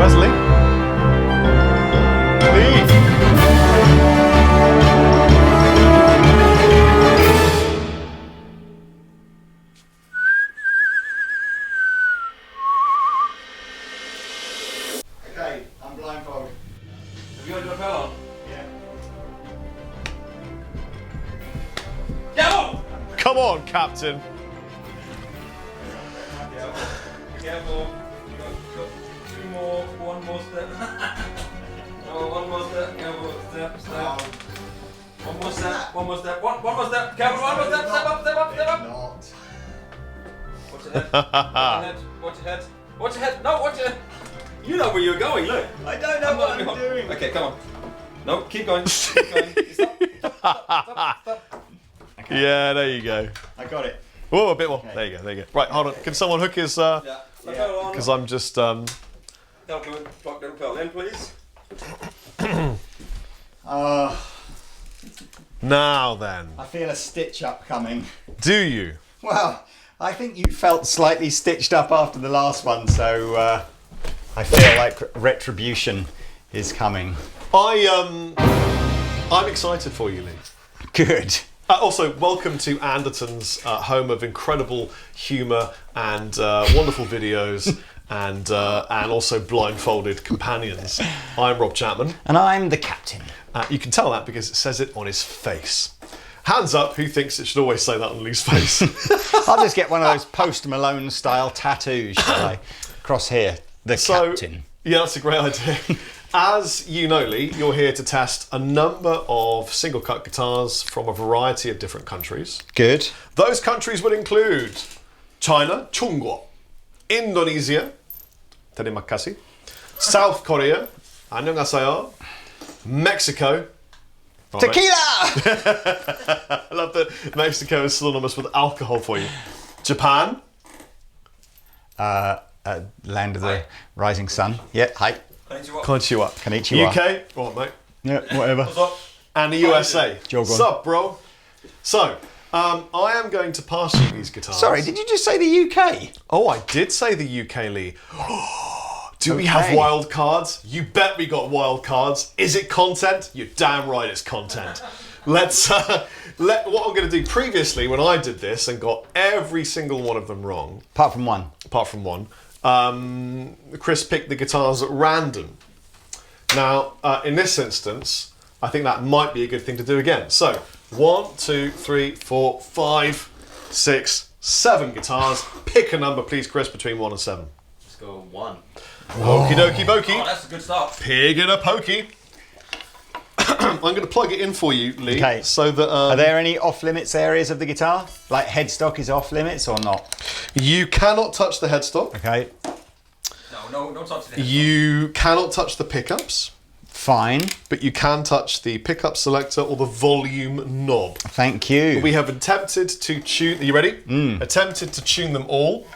Where's Lee? Lee! Okay, I'm blindfolded. Have you got your lapel on? Yeah. Get on! Come on, Captain. Be careful. Got two more, one more step. Oh, one more step, careful, step. One more step, one more step, one more step, careful, one more step, step up. Not. Watch your head, watch your head, watch your head, no, watch your head. You know where you're going, look. I don't know what I'm doing. Okay, come on. No, keep going, keep going. Stop. Okay. Yeah, there you go. I got it. Whoa, a bit more. Okay. There you go. Right, hold on. Can someone hook his... Yeah, lapel on. Because I'm just... Plug the lapel in, please. Now then. I feel a stitch up coming. Do you? Well, I think you felt slightly stitched up after the last one, so I feel like retribution is coming. I'm excited for you, Lee. Good. Also, welcome to Andertons, home of incredible humour and wonderful videos and also blindfolded companions. I'm Rob Chapman. And I'm the captain. You can tell that because it says it on his face. Hands up, who thinks it should always say that on Lee's face? I'll just get one of those Post Malone style tattoos, shall I? Across here, the captain. Yeah, that's a great idea. As you know, Lee, you're here to test a number of single cut guitars from a variety of different countries. Good. Those countries would include China, Chungwa, Indonesia, terima kasih, South Korea, annyeonghaseyo, Mexico. Tequila! I love that Mexico is synonymous with alcohol for you. Japan. Land of the rising sun. Yeah, hi. Konnichiwa. Konnichiwa. UK. All right, mate. Yeah, whatever. What's up? And the USA. Jog on. Sup, bro? So, I am going to pass you these guitars. Sorry, did you just say the UK? Oh, I did say the UK, Lee. Do we have Okay. wild cards? You bet we got wild cards. Is it content? You're damn right it's content. Let's, what I'm going to do previously when I did this and got every single one of them wrong, Apart from one. apart from one, Chris picked the guitars at random. Now, in this instance, I think that might be a good thing to do again. So, 1, 2, 3, 4, 5, 6, 7 guitars. Pick a number, please, Chris, between 1 and 7. Let's go 1. Okie dokie Oh, bokey. that's a good start. Pig in a pokey. I'm going to plug it in for you, Lee, Okay. so that Are there any off-limits areas of the guitar? Like headstock is off-limits or not? you cannot touch the headstock. Okay, No touch it. You cannot touch the pickups, fine. but you can touch the pickup selector or the volume knob. Thank you. We have attempted to tune... Are you ready? Attempted to tune them all.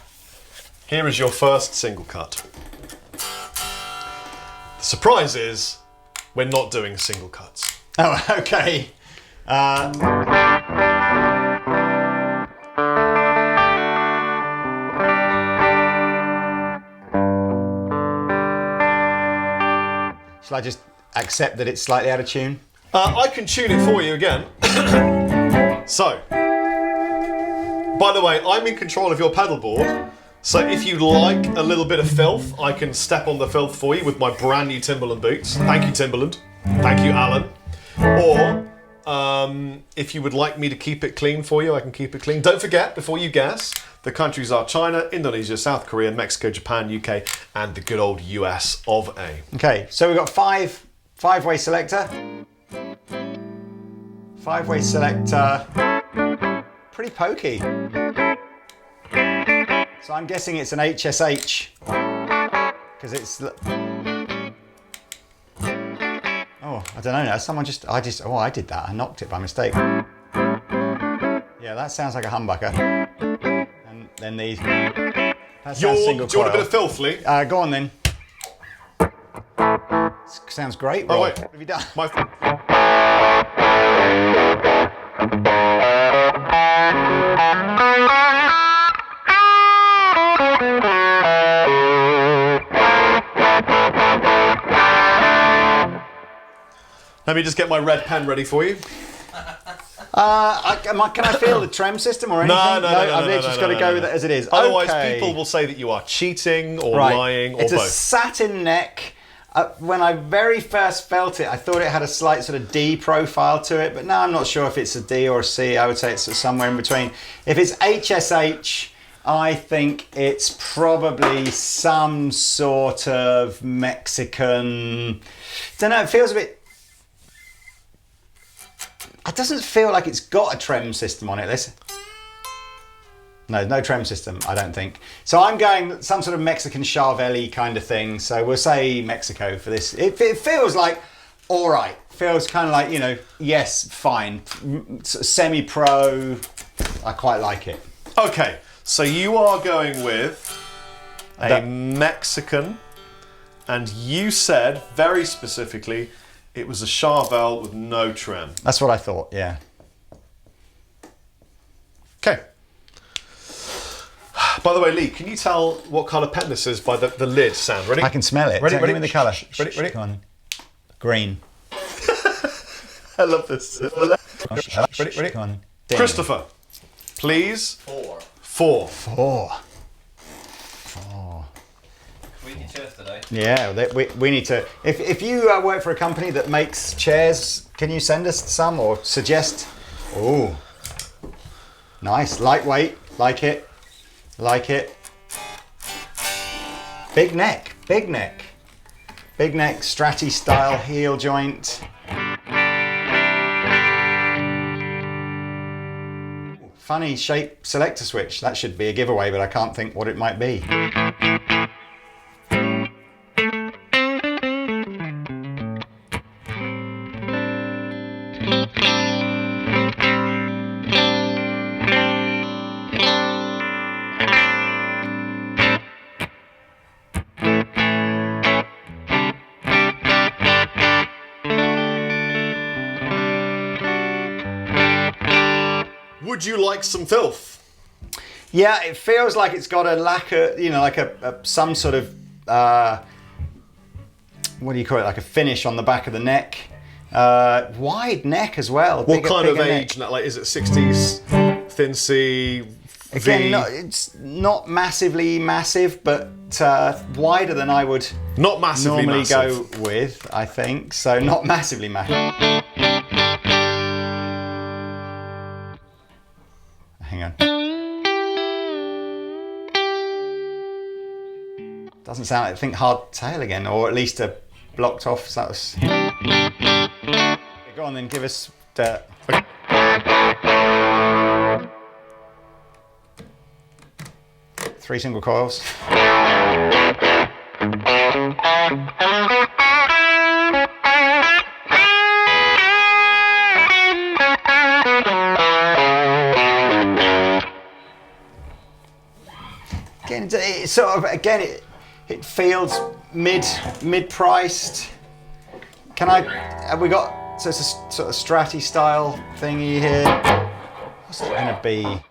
Here is your first single cut. The surprise is we're not doing single cuts. Oh, okay. Shall I just accept that it's slightly out of tune? I can tune it for you again. So, by the way, I'm in control of your pedal board. So if you like a little bit of filth, I can step on the filth for you with my brand new Timberland boots. Thank you, Timberland. Thank you, Alan. Or if you would like me to keep it clean for you, I can keep it clean. Don't forget, before you guess, the countries are China, Indonesia, South Korea, Mexico, Japan, UK, and the good old US of A. Okay, so we've got five-way selector. Five-way selector. Pretty pokey. So I'm guessing it's an HSH. Because it's... Oh, I don't know now. Someone I did that. I knocked it by mistake. Yeah, that sounds like a humbucker. And then these... That sounds single Do you want a bit coil. of filth, Lee? Go on then. Sounds great, Rob. Oh, wait. What have you done? Let me just get my red pen ready for you. Can I feel the trem system or anything? No, I've just got to go with it as it is. Otherwise, Okay. people will say that you are cheating or lying or it's both. It's a satin neck. When I very first felt it, I thought it had a slight sort of D profile to it, but now I'm not sure if it's a D or a C. I would say it's somewhere in between. If it's HSH, I think it's probably some sort of Mexican... Don't know, it feels a bit... It doesn't feel like it's got a trem system on it. No trem system, I don't think. So I'm going some sort of Mexican Charvelli kind of thing. So we'll say Mexico for this. It feels like, all right. Feels kind of like, you know, yes, fine. Semi-pro. I quite like it. Okay, so you are going with a Mexican, and you said very specifically it was a Charvel with no trem. That's what I thought, yeah. Okay. By the way, Lee, can you tell what colour pen this is by the lid sound? Ready? I can smell it. Ready? Give me the colour. Ready? Come on. Green. I love this. Ready? Come on. Ding. Christopher, please. 4. 4. We get chairs today. Yeah, we need to. If you work for a company that makes chairs, can you send us some or suggest? Oh, nice, lightweight, like it. Big neck, Stratty style heel joint. Funny shape selector switch. That should be a giveaway, but I can't think what it might be. Would you like some filth? Yeah, it feels like it's got a lacquer, you know, like some sort of, what do you call it, like a finish on the back of the neck. Wide neck as well. What kind of age? Like, is it 60s, thin C, V? Again, no, it's not massively massive, but wider than I would Not massively normally massive. go with, I think. So not massively massive. Hang on. Doesn't sound like, I think, hard tail again, or at least a blocked off. So that was... Go on then, give us the... Three single coils. Again, it sort of, again, it feels mid-priced. Have we got, so it's a sort of Stratty style thingy here. What's it gonna be? I'm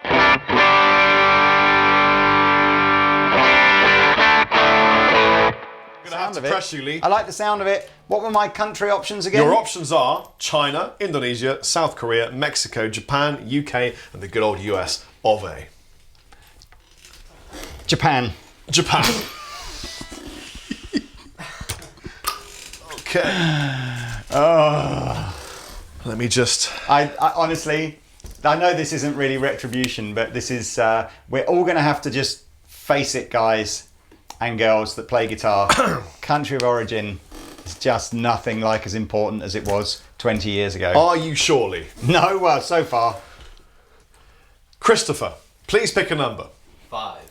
gonna have to press you, Lee. I like the sound of it. What were my country options again? Your options are China, Indonesia, South Korea, Mexico, Japan, UK, and the good old US of A. Japan. Okay. Let me just... I honestly, I know this isn't really retribution, but this is, we're all going to have to just face it, guys and girls that play guitar. Country of origin is just nothing like as important as it was 20 years ago. Are you surely? No, well, so far. Christopher, please pick a number. 5.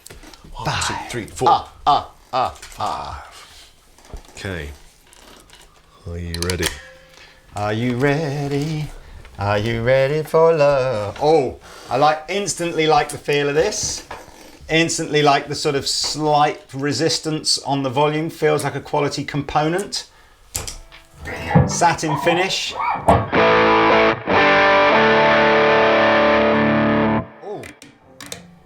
1, 2, 3, 4. Okay. Are you ready? Are you ready? Are you ready for love? Oh, I instantly like the feel of this. Instantly like the sort of slight resistance on the volume. Feels like a quality component. Satin finish. Oh,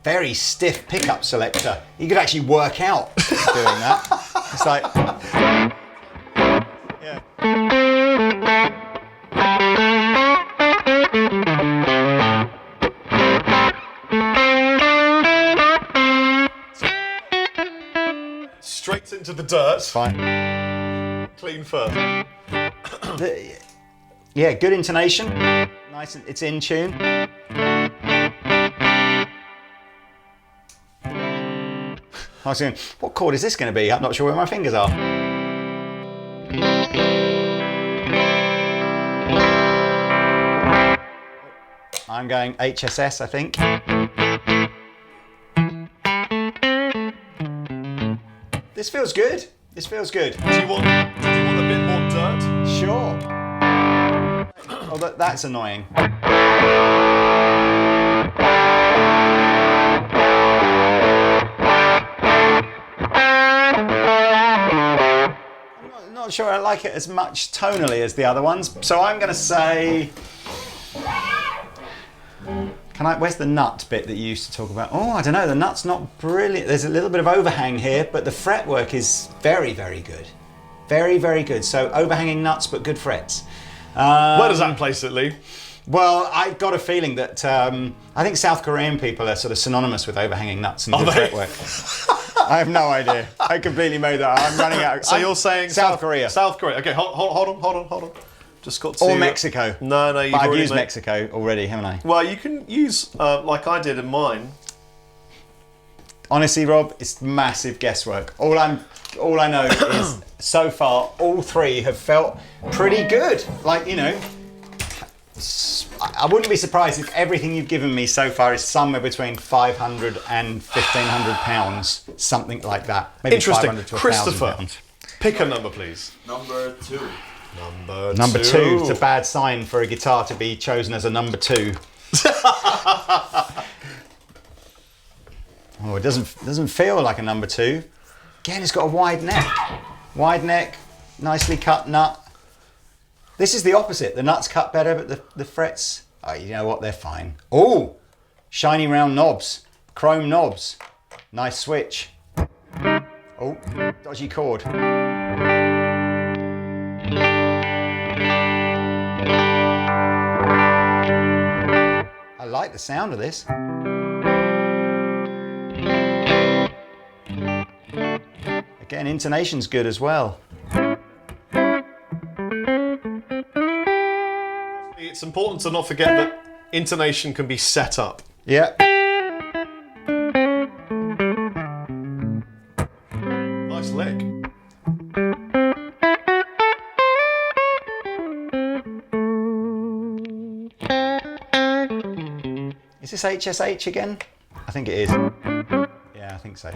very stiff pickup selector. You could actually work out doing that. It's like... Yeah. into the dirt. Fine. Clean first. Yeah, good intonation. Nice, it's in tune. I was going, what chord is this going to be? I'm not sure where my fingers are. I'm going HSS, I think. This feels good. This feels good. Do you want a bit more dirt? Sure. Oh, that's annoying. I'm not sure I like it as much tonally as the other ones, so I'm going to say... Where's the nut bit that you used to talk about? Oh, I don't know, the nut's not brilliant. There's a little bit of overhang here, but the fretwork is very, very good. Very, very good. So overhanging nuts, but good frets. Where does that place it, Lee? Well, I got a feeling that I think South Korean people are sort of synonymous with overhanging nuts and good fretwork. I have no idea. I completely made that. I'm running out. So you're saying South Korea. South Korea. Okay, hold on. Just got to... Or Mexico. No, you've I've already used Mexico already, haven't I? Well, you can use, like I did in mine. Honestly, Rob, it's massive guesswork. All I know is so far, all three have felt pretty good. Like, you know, I wouldn't be surprised if everything you've given me so far is somewhere between 500 and 1,500 pounds, something like that. Maybe Interesting. 500 to 1,000 Christopher, pounds. pick a number, please. Number 2. Number two. It's a bad sign for a guitar to be chosen as a number 2. Oh, it doesn't feel like a number 2. Again, it's got a wide neck. Wide neck, nicely cut nut. This is the opposite. The nut's cut better, but the frets, oh, you know what? They're fine. Oh, shiny round knobs, chrome knobs. Nice switch. Oh, dodgy chord. I like the sound of this. Again, intonation's good as well. It's important to not forget that intonation can be set up. Yeah. Nice lick. Is this HSH again? I think it is. Yeah, I think so.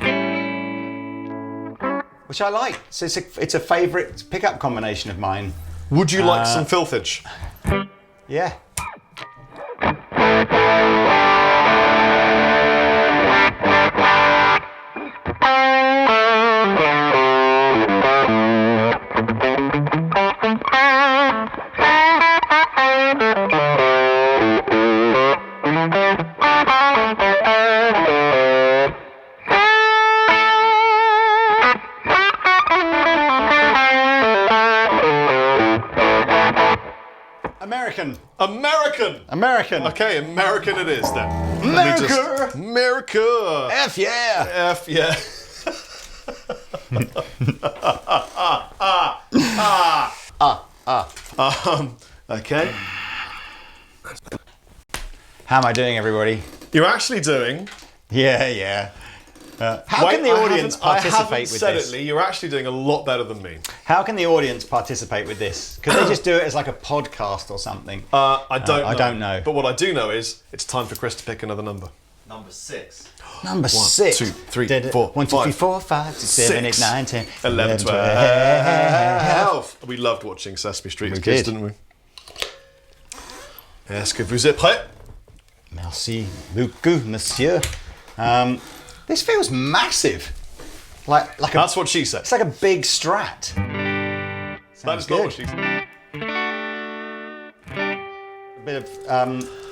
Which I like. So it's a favourite pickup combination of mine. Would you like some filthage? Yeah. American. Okay, American it is then. America. America. F yeah. F yeah. Okay. How am I doing, everybody? You're actually doing... Yeah. How can the audience participate with said this? It, Lee. You're actually doing a lot better than me. How can the audience participate with this? Could they just do it as like a podcast or something? I don't know. But what I do know is it's time for Chris to pick another number. Number 6. Number 6. 1, 2, 3, 4, 1, 2, 3, 4, 5, 6, 7, 8, 9, 10, 11, 12. We loved watching Sesame Street as kids, didn't we? Est-ce que vous êtes prêts? Merci beaucoup, monsieur. This feels massive. That's what she said. It's like a big Strat. That is not what she said. A bit of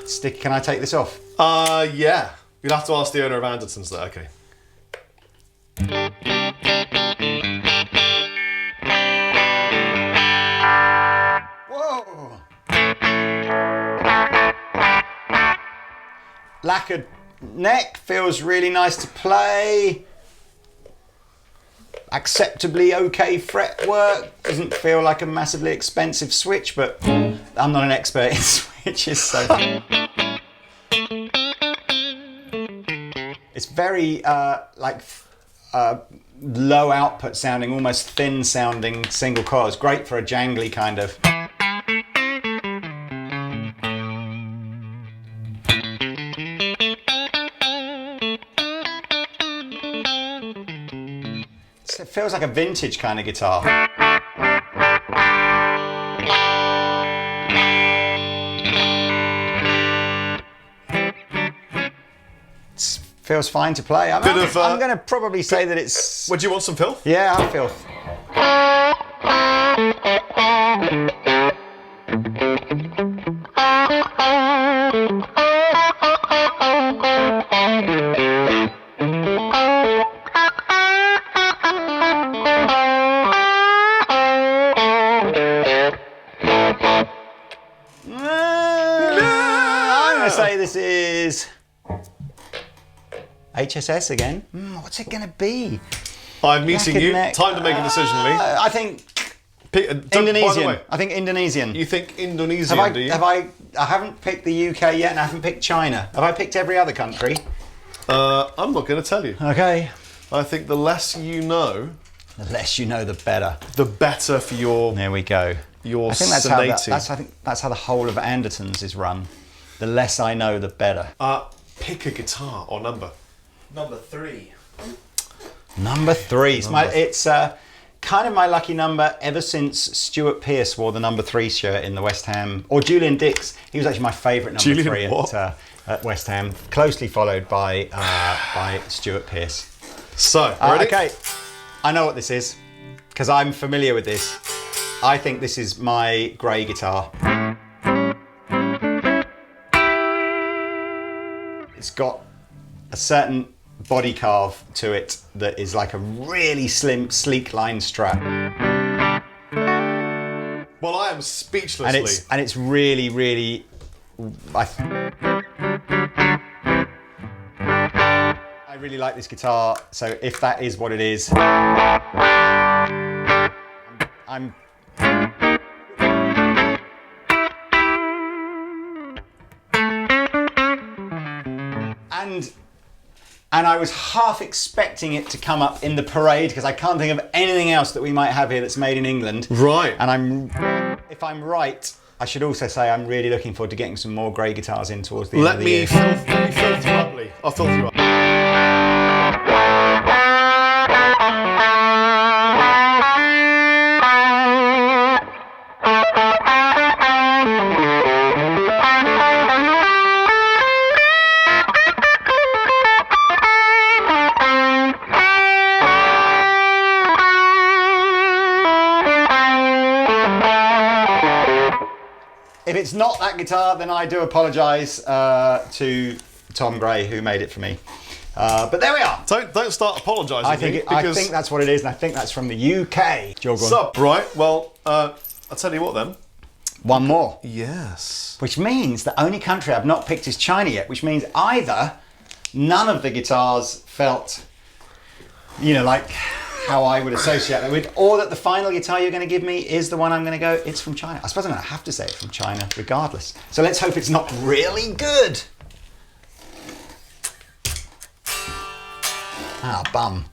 stick. Can I take this off? Yeah. You'd have to ask the owner of Andertons though. Okay. Whoa! Lacquered neck feels really nice to play. acceptably okay fretwork. Doesn't feel like a massively expensive switch, but I'm not an expert in switches, so. It's very low output sounding, almost thin sounding single coil. It's great for a jangly kind of. It feels like a vintage kind of guitar. It feels fine to play. I'm going to probably say that it's... Would you want some filth? Yeah, I feel... I'm going to say this is... HSS again. What's it going to be? I'm meeting you. Time to make a decision, Lee. I think Indonesian. I think Indonesian. You think Indonesian, do you? I haven't picked the UK yet, and I haven't picked China. Have I picked every other country? I'm not going to tell you. Okay. I think the less you know... The less you know, the better. The better for your... There we go. Your I think that's how the whole of Andertons is run. The less I know, the better. Pick a guitar or number. Number 3. Number 3. It's kind of my lucky number ever since Stuart Pearce wore the number 3 shirt in the West Ham, or Julian Dix. He was actually my favourite number 3 at West Ham, closely followed by Stuart Pearce. So, ready? Okay, I know what this is because I'm familiar with this. I think this is my grey guitar. It's got a certain body carve to it that is like a really slim, sleek line strap. Well, I am speechless, And it's really, really... I really like this guitar, so if that is what it is, I'm And I was half expecting it to come up in the parade because I can't think of anything else that we might have here that's made in England. Right. And if I'm right, I should also say I'm really looking forward to getting some more grey guitars in towards the end of the year. Let me filth you up, Lee. I'll filth you up. If it's not that guitar, then I do apologise to Tom Gray, who made it for me. But there we are. Don't start apologising. I think that's what it is, and I think that's from the UK. Sup, right? Well, I'll tell you what then. One more. Yes. Which means the only country I've not picked is China yet, which means either none of the guitars felt, like how I would associate them with, or that the final guitar you're going to give me is the one I'm going to go, it's from China. I suppose I'm going to have to say it's from China regardless. So let's hope it's not really good. Ah, bum.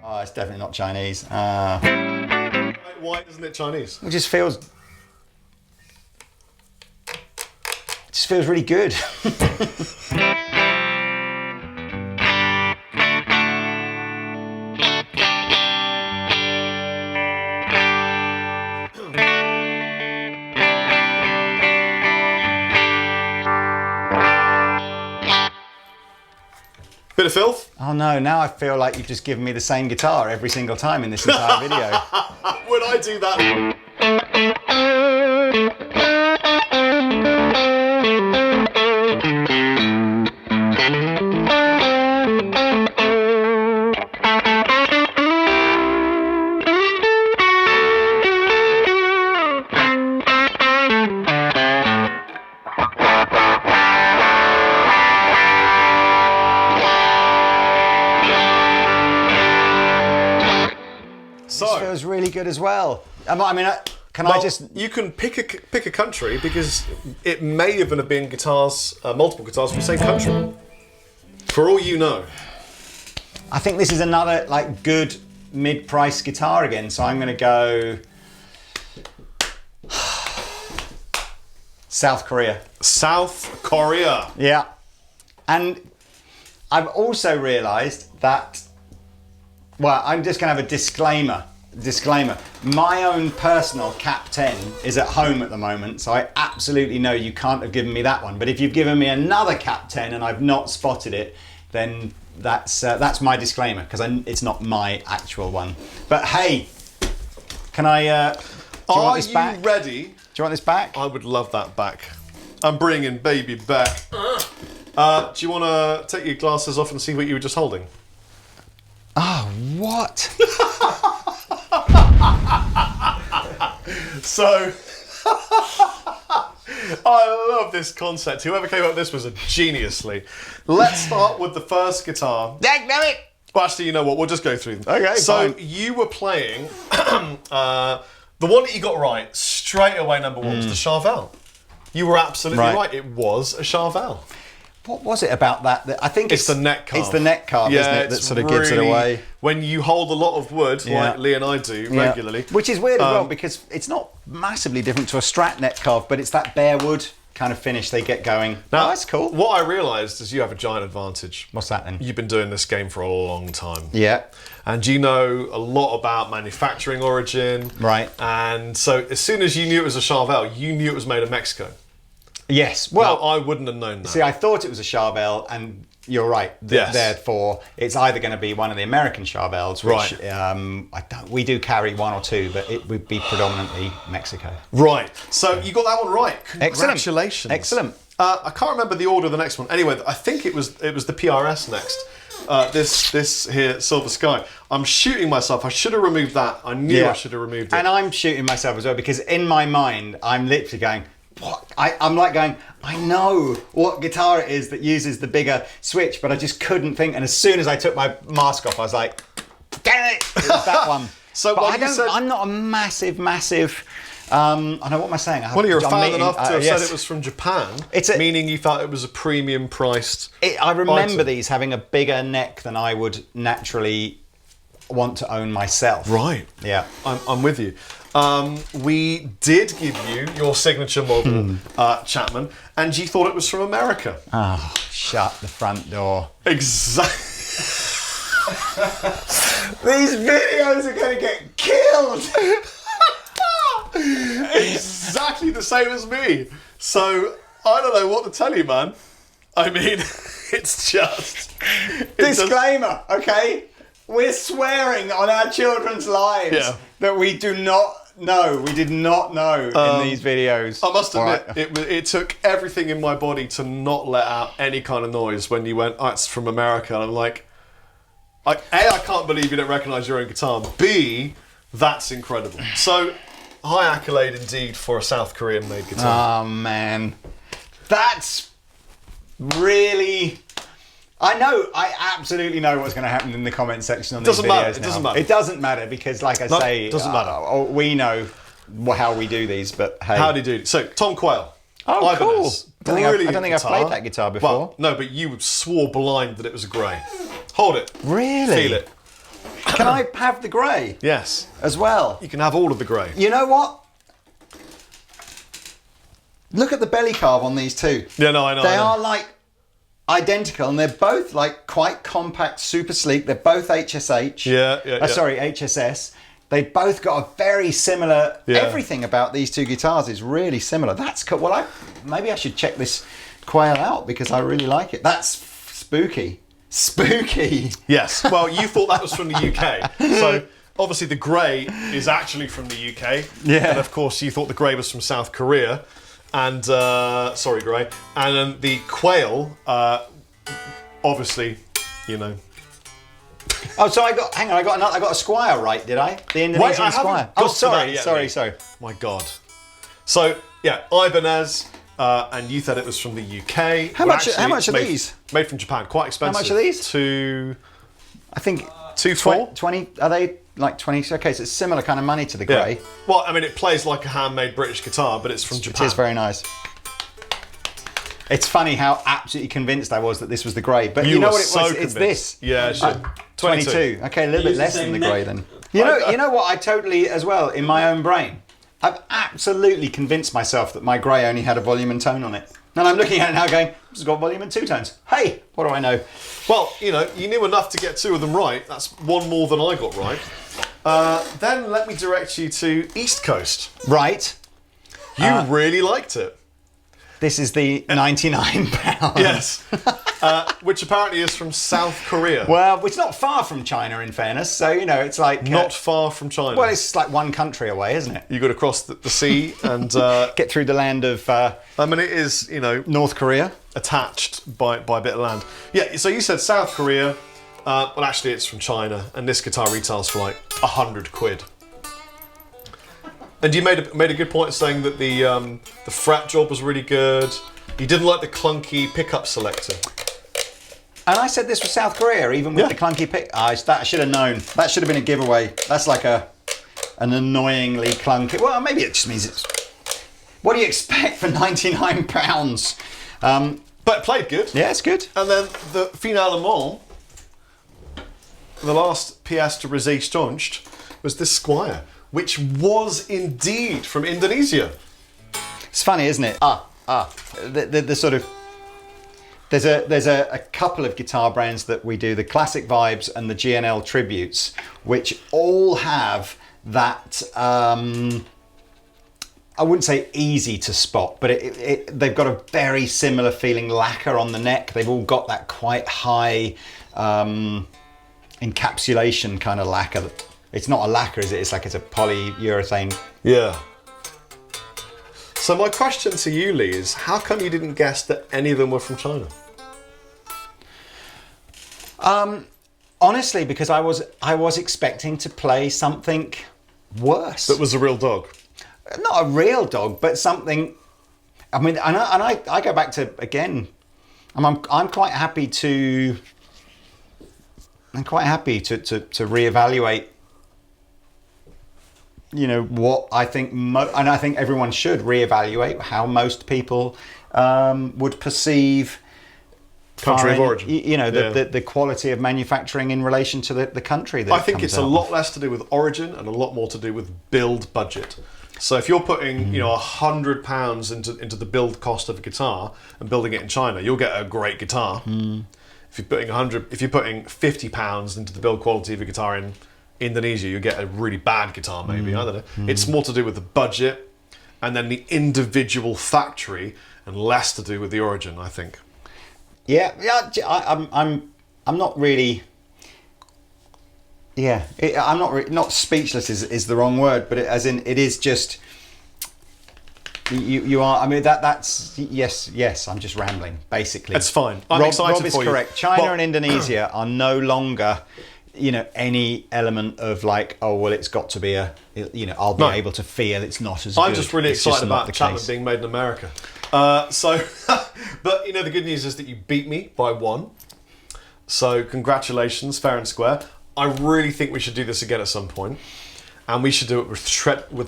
Oh, it's definitely not Chinese. Why isn't it Chinese? It just feels really good. Bit of filth? Oh no, now I feel like you've just given me the same guitar every single time in this entire video. Would I do that? feels really good as well. I mean, can Well, I just... you can pick a country because it may even have been guitars, multiple guitars from the same country. For all you know. I think this is another like good mid-price guitar again, so I'm going to go South Korea. South Korea. Yeah. And I've also realised that, well, I'm just going to have a disclaimer. My own personal Cap 10 is at home at the moment, so I absolutely know you can't have given me that one. But if you've given me another Cap 10 and I've not spotted it, then that's my disclaimer, because it's not my actual one. But hey, can I... do you want this back? Are you ready? Do you want this back? I would love that back. I'm bringing baby back. Do you want to take your glasses off and see what you were just holding? Oh, what? So, I love this concept. Whoever came up with this was a genius. Let's start with the first guitar. Damn it! Well, actually, you know what? We'll just go through them. Okay, So, fine. you were playing... the one that you got right, straight away, number one, was the Charvel. You were absolutely right. It was a Charvel. What was it about that? I think It's the neck carve. It's the neck carve, isn't it, that sort of gives it away. When you hold a lot of wood, like Lee and I do regularly. Which is weird as well, because it's not massively different to a Strat neck carve, but it's that bare wood kind of finish they get going. Now, that's cool. What I realised is you have a giant advantage. What's that then? You've been doing this game for a long time. Yeah. And you know a lot about manufacturing origin. Right. And so as soon as you knew it was a Charvel, you knew it was made in Mexico. Yes. Well, Now, I wouldn't have known that. see, I thought it was a Charvel, and you're right. Yes. Therefore, it's either going to be one of the American Charvels, which we do carry one or two, but it would be predominantly Mexico. Right. So you got that one right. Congratulations. Excellent. I can't remember the order of the next one. Anyway, I think it was the PRS next. This here, Silver Sky. I'm shooting myself. I should have removed that. I knew I should have removed it. And I'm shooting myself as well, because in my mind, I'm literally going, what? I'm like going, I know what guitar it is that uses the bigger switch, but I just couldn't think. And as soon as I took my mask off, I was like, damn it, it was that one. So but I'm not a massive, I know, what am I saying? Well, you're a fan enough to have yes. said it was from Japan, It's meaning you thought it was a premium priced. I remember item. these having a bigger neck than I would naturally want to own myself. Right. Yeah. I'm with you. We did give you your signature model, Chapman, and you thought it was from America. Oh, shut the front door. Exactly. These videos are going to get killed. Exactly the same as me. So I don't know what to tell you, man. I mean, it's just Disclaimer, okay? We're swearing on our children's lives that we do not know. We did not know in these videos. I must admit, it took everything in my body to not let out any kind of noise when you went, oh, it's from America. And I'm like, A, I can't believe you don't recognise your own guitar. B, that's incredible. So, high accolade indeed for a South Korean made guitar. Oh, man. That's really... I absolutely know what's going to happen in the comment section on these videos now. It doesn't matter. It doesn't matter because, like I say... it doesn't matter. We know how we do these, but hey... How do you do it? So, Tom Quayle. Oh, Ibanez, cool. I don't think I've played that guitar before. Well, no, but you swore blind that it was a grey. Hold it. Really? Feel it. Can I have the grey? Yes. As well? You can have all of the grey. You know what? Look at the belly carve on these two. Yeah, no, I know. They are like identical, and they're both like quite compact, super sleek. They're both HSH. Yeah. Sorry, HSS. They've both got a very similar... Everything about these two guitars is really similar. That's cool. Well, maybe I should check this Quayle out because I really like it. That's spooky. Spooky. Yes. Well, you thought that was from the UK. So, obviously, the grey is actually from the UK. Yeah. And, of course, you thought the grey was from South Korea. And, sorry, grey. And then the Quayle, obviously, you know... Oh, so I got a Squire right, did I? The Indonesian Squire. Oh, sorry. My God. So, yeah, Ibanez, and you said it was from the UK. How much are these? Made from Japan. Quite expensive. How much are these? I think... 2.4. 20. Are they like 20. Okay, so it's similar kind of money to the Yeah. grey. Well, I mean, it plays like a handmade British guitar, but it's from It Japan. is very nice. It's funny how absolutely convinced I was that this was the grey, but you know were what it so was? convinced. It's this. Yeah, sure. 22. Okay, a little bit Use the less than same the neck. grey then. You know what? I totally, as well, in my own brain, I've absolutely convinced myself that my grey only had a volume and tone on it. And I'm looking at it now going, this has got volume and 2 tones. Hey, what do I know? Well, you know, you knew enough to get 2 of them right. That's one more than I got right. Then let me direct you to East Coast. Right. You really liked it. This is the £99. Yes. Which apparently is from South Korea. Well, it's not far from China, in fairness. So, you know, it's like... Not far from China. well, it's like one country away, isn't it? You got to cross the sea and... Get through the land of I mean, it is, you know, North Korea. attached by a bit of land. Yeah, so you said South Korea. Well, actually, it's from China, and this guitar retails for like 100 quid. And you made a good point saying that the fret job was really good. You didn't like the clunky pickup selector. And I said this was South Korea, even with Yeah. the clunky pick. I should have known. That should have been a giveaway. That's like an annoyingly clunky... Well, maybe it just means it's... What do you expect for £99? But it played good. Yeah, it's good. And then the finalement, the last pièce de résistance, was this Squire, which was indeed from Indonesia. It's funny, isn't it? The sort of... There's a couple of guitar brands that we do, the Classic Vibes and the GNL Tributes, which all have that... I wouldn't say easy to spot, but they've got a very similar feeling lacquer on the neck. They've all got that quite high encapsulation kind of lacquer. It's not a lacquer, is it? It's like it's a polyurethane. Yeah. So my question to you, Lee, is how come you didn't guess that any of them were from China? Honestly, because I was expecting to play something worse. That was a real dog. Not a real dog, but something. I mean, and I go back to again. I'm quite happy to. I'm quite happy to reevaluate. You know what I think, and I think everyone should reevaluate how most people would perceive Country of foreign- origin. You know, Yeah. the quality of manufacturing in relation to the country. That I think comes it's a out lot less to do with origin and a lot more to do with build budget. So if you're putting, you know, £100 into the build cost of a guitar and building it in China, you'll get a great guitar. If you're putting £50 into the build quality of a guitar in Indonesia, you get a really bad guitar. Maybe I don't know. It's more to do with the budget and then the individual factory, and less to do with the origin. I think. Yeah, I'm not really. Yeah, I'm not speechless is the wrong word, but it is just. You are. I mean that's yes. I'm just rambling basically. It's fine. I'm excited Rob is for you. correct. China Well- and Indonesia are no longer, you know, any element of like, oh well, it's got to be I'll be No. able to feel it's not as. I'm good. just really It's just excited not about the Chapman case. being made in America. But you know, the good news is that you beat me by 1. So congratulations, fair and square. I really think we should do this again at some point, and we should do it with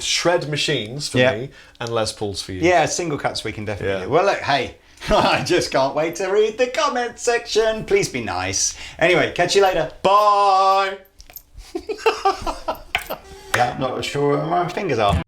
shred machines for Yeah. me and Les Pauls for you. Yeah, single cuts we can definitely Yeah. do. Well, look, hey, I just can't wait to read the comment section. Please be nice. Anyway, catch you later. Bye. Yeah, not sure where my fingers are.